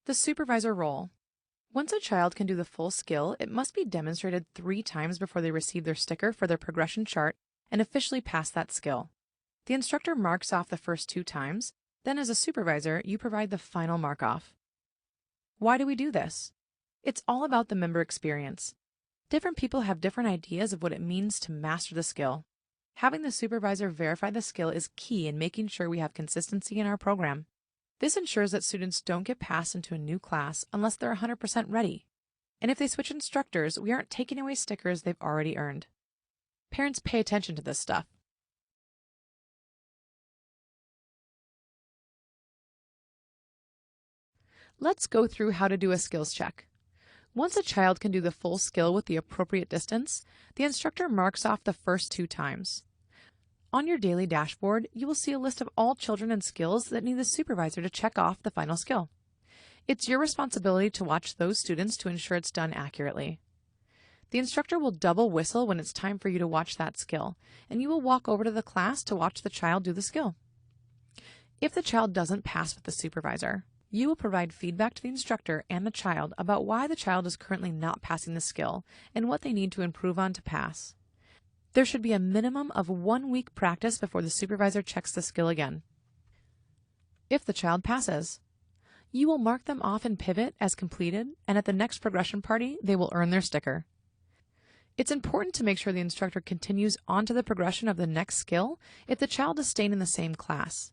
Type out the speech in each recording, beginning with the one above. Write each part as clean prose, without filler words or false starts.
The supervisor role. Once a child can do the full skill, it must be demonstrated 3 times before they receive their sticker for their progression chart and officially pass that skill. The instructor marks off the first 2 times, then as a supervisor, you provide the final mark off. Why do we do this? It's all about the member experience. Different people have different ideas of what it means to master the skill. Having the supervisor verify the skill is key in making sure we have consistency in our program. This ensures that students don't get passed into a new class unless they're 100% ready. And if they switch instructors, we aren't taking away stickers they've already earned. Parents pay attention to this stuff. Let's go through how to do a skills check. Once a child can do the full skill with the appropriate distance, the instructor marks off the first 2 times. On your daily dashboard, you will see a list of all children and skills that need the supervisor to check off the final skill. It's your responsibility to watch those students to ensure it's done accurately. The instructor will double whistle when it's time for you to watch that skill, and you will walk over to the class to watch the child do the skill. If the child doesn't pass with the supervisor, you will provide feedback to the instructor and the child about why the child is currently not passing the skill and what they need to improve on to pass. There should be a minimum of 1 week practice before the supervisor checks the skill again. If the child passes, you will mark them off in Pivot as completed, and at the next progression party, they will earn their sticker. It's important to make sure the instructor continues on to the progression of the next skill if the child is staying in the same class.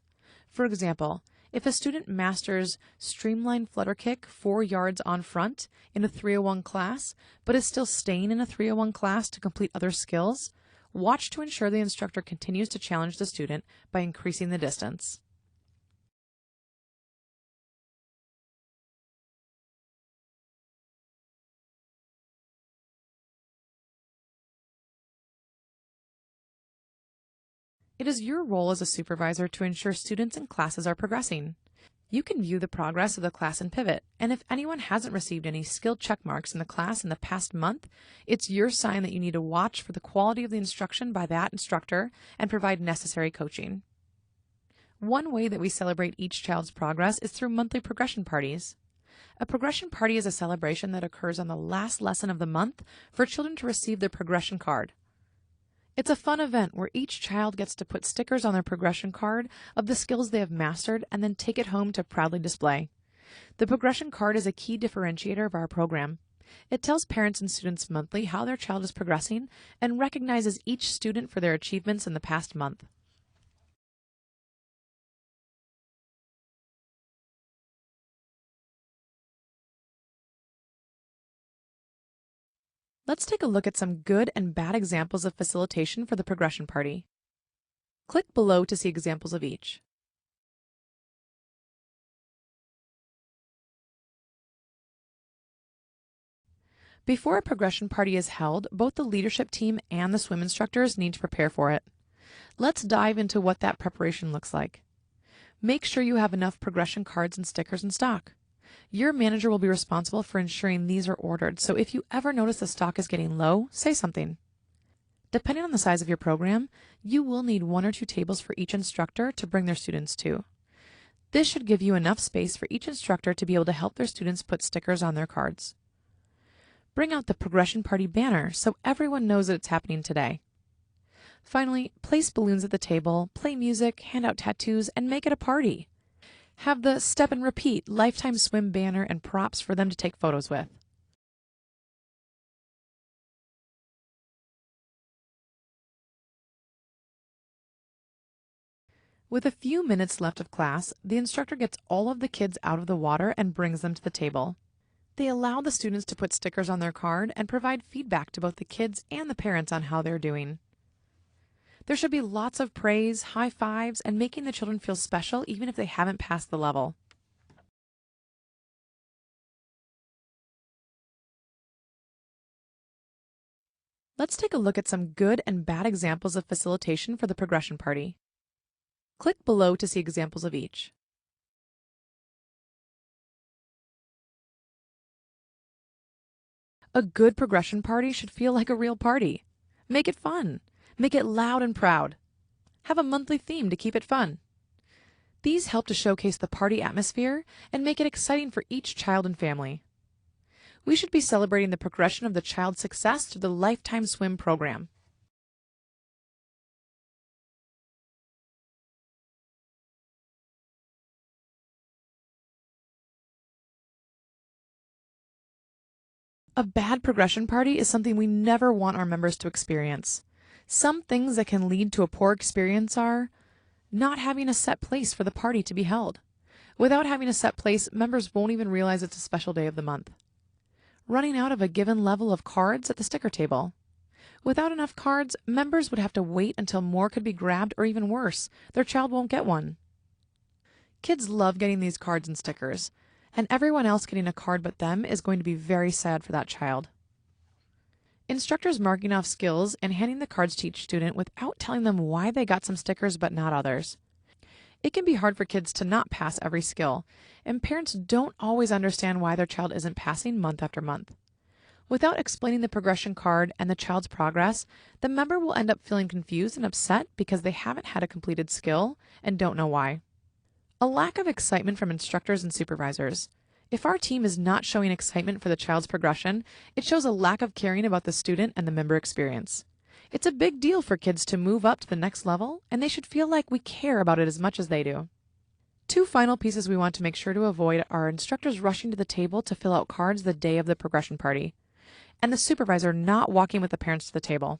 For example, if a student masters streamline flutter kick 4 yards on front in a 301 class, but is still staying in a 301 class to complete other skills, watch to ensure the instructor continues to challenge the student by increasing the distance. It is your role as a supervisor to ensure students and classes are progressing. You can view the progress of the class in Pivot, and if anyone hasn't received any skill check marks in the class in the past month, it's your sign that you need to watch for the quality of the instruction by that instructor and provide necessary coaching. One way that we celebrate each child's progress is through monthly progression parties. A progression party is a celebration that occurs on the last lesson of the month for children to receive their progression card. It's a fun event where each child gets to put stickers on their progression card of the skills they have mastered and then take it home to proudly display. The progression card is a key differentiator of our program. It tells parents and students monthly how their child is progressing and recognizes each student for their achievements in the past month. Let's take a look at some good and bad examples of facilitation for the progression party. Click below to see examples of each. Before a progression party is held, both the leadership team and the swim instructors need to prepare for it. Let's dive into what that preparation looks like. Make sure you have enough progression cards and stickers in stock. Your manager will be responsible for ensuring these are ordered, so if you ever notice the stock is getting low, say something. Depending on the size of your program, you will need 1 or 2 tables for each instructor to bring their students to. This should give you enough space for each instructor to be able to help their students put stickers on their cards. Bring out the progression party banner so everyone knows that it's happening today. Finally, place balloons at the table, play music, hand out tattoos, and make it a party. Have the step and repeat lifetime swim banner and props for them to take photos with. With a few minutes left of class, the instructor gets all of the kids out of the water and brings them to the table. They allow the students to put stickers on their card and provide feedback to both the kids and the parents on how they're doing. There should be lots of praise, high fives, and making the children feel special even if they haven't passed the level. Let's take a look at some good and bad examples of facilitation for the progression party. Click below to see examples of each. A good progression party should feel like a real party. Make it fun. Make it loud and proud. Have a monthly theme to keep it fun. These help to showcase the party atmosphere and make it exciting for each child and family. We should be celebrating the progression of the child's success through the Lifetime Swim program. A bad progression party is something we never want our members to experience. Some things that can lead to a poor experience are not having a set place for the party to be held. Without having a set place, members won't even realize it's a special day of the month. Running out of a given level of cards at the sticker table. Without enough cards, members would have to wait until more could be grabbed, or even worse, their child won't get one. Kids love getting these cards and stickers, and everyone else getting a card but them is going to be very sad for that child. Instructors marking off skills and handing the cards to each student without telling them why they got some stickers but not others. It can be hard for kids to not pass every skill, and parents don't always understand why their child isn't passing month after month. Without explaining the progression card and the child's progress, the member will end up feeling confused and upset because they haven't had a completed skill and don't know why. A lack of excitement from instructors and supervisors. If our team is not showing excitement for the child's progression, it shows a lack of caring about the student and the member experience. It's a big deal for kids to move up to the next level, and they should feel like we care about it as much as they do. Two final pieces we want to make sure to avoid are instructors rushing to the table to fill out cards the day of the progression party, and the supervisor not walking with the parents to the table.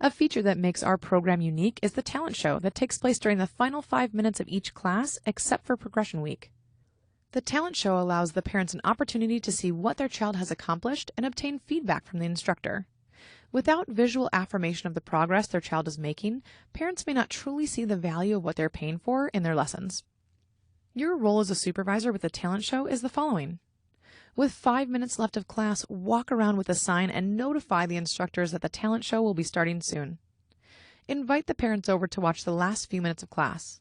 A feature that makes our program unique is the talent show that takes place during the final 5 minutes of each class, except for progression week. The talent show allows the parents an opportunity to see what their child has accomplished and obtain feedback from the instructor. Without visual affirmation of the progress their child is making, parents may not truly see the value of what they're paying for in their lessons. Your role as a supervisor with the talent show is the following. With 5 minutes left of class, walk around with a sign and notify the instructors that the talent show will be starting soon. Invite the parents over to watch the last few minutes of class.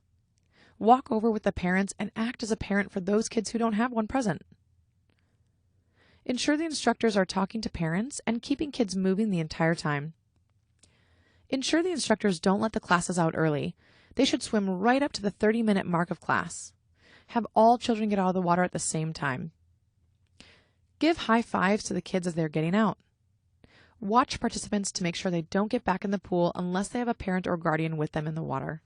Walk over with the parents and act as a parent for those kids who don't have one present. Ensure the instructors are talking to parents and keeping kids moving the entire time. Ensure the instructors don't let the classes out early. They should swim right up to the 30-minute mark of class. Have all children get out of the water at the same time. Give high fives to the kids as they're getting out. Watch participants to make sure they don't get back in the pool unless they have a parent or guardian with them in the water.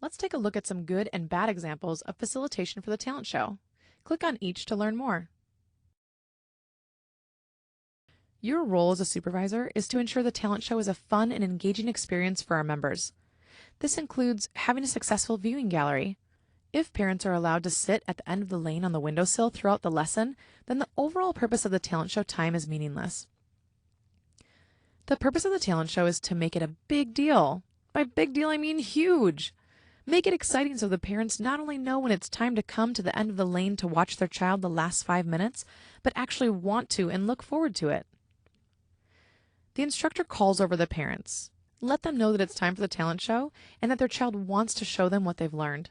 Let's take a look at some good and bad examples of facilitation for the talent show. Click on each to learn more. Your role as a supervisor is to ensure the talent show is a fun and engaging experience for our members. This includes having a successful viewing gallery. If parents are allowed to sit at the end of the lane on the windowsill throughout the lesson, then the overall purpose of the talent show time is meaningless. The purpose of the talent show is to make it a big deal. By big deal, I mean huge. Make it exciting so the parents not only know when it's time to come to the end of the lane to watch their child the last 5 minutes, but actually want to and look forward to it. The instructor calls over the parents. Let them know that it's time for the talent show and that their child wants to show them what they've learned.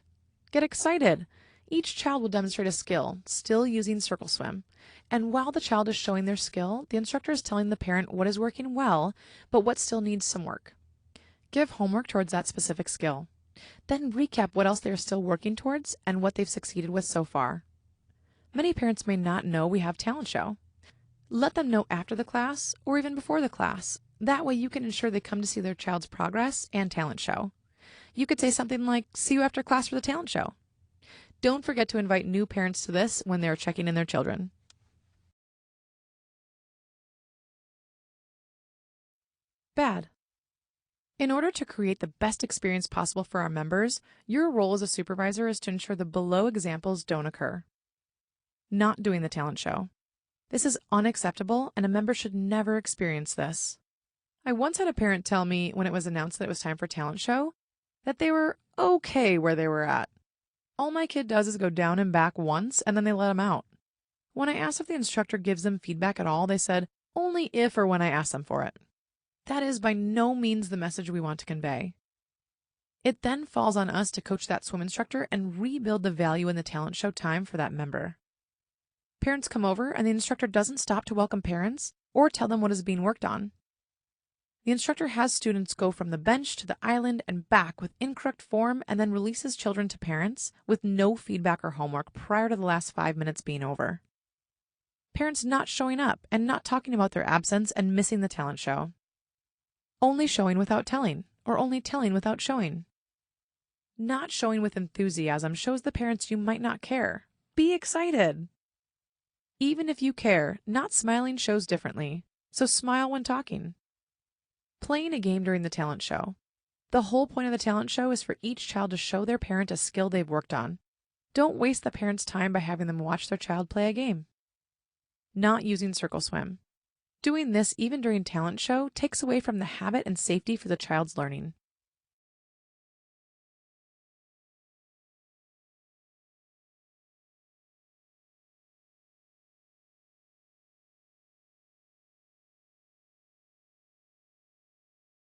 Get excited! Each child will demonstrate a skill, still using circle swim. And while the child is showing their skill, the instructor is telling the parent what is working well, but what still needs some work. Give homework towards that specific skill. Then recap what else they are still working towards and what they've succeeded with so far. Many parents may not know we have talent show. Let them know after the class or even before the class. That way you can ensure they come to see their child's progress and talent show. You could say something like, "See you after class for the talent show." Don't forget to invite new parents to this when they are checking in their children. Bad. In order to create the best experience possible for our members, your role as a supervisor is to ensure the below examples don't occur. Not doing the talent show. This is unacceptable, and a member should never experience this. I once had a parent tell me when it was announced that it was time for talent show that they were okay where they were at. All my kid does is go down and back once, and then they let him out. When I asked if the instructor gives them feedback at all, they said, only if or when I ask them for it. That is by no means the message we want to convey. It then falls on us to coach that swim instructor and rebuild the value in the talent show time for that member. Parents come over and the instructor doesn't stop to welcome parents or tell them what is being worked on. The instructor has students go from the bench to the island and back with incorrect form and then releases children to parents with no feedback or homework prior to the last 5 minutes being over. Parents not showing up and not talking about their absence and missing the talent show. Only showing without telling, or only telling without showing. Not showing with enthusiasm shows the parents you might not care. Be excited. Even if you care, not smiling shows differently, so smile when talking. Playing a game during the talent show. The whole point of the talent show is for each child to show their parent a skill they've worked on. Don't waste the parent's time by having them watch their child play a game. Not using circle swim. Doing this even during talent show takes away from the habit and safety for the child's learning.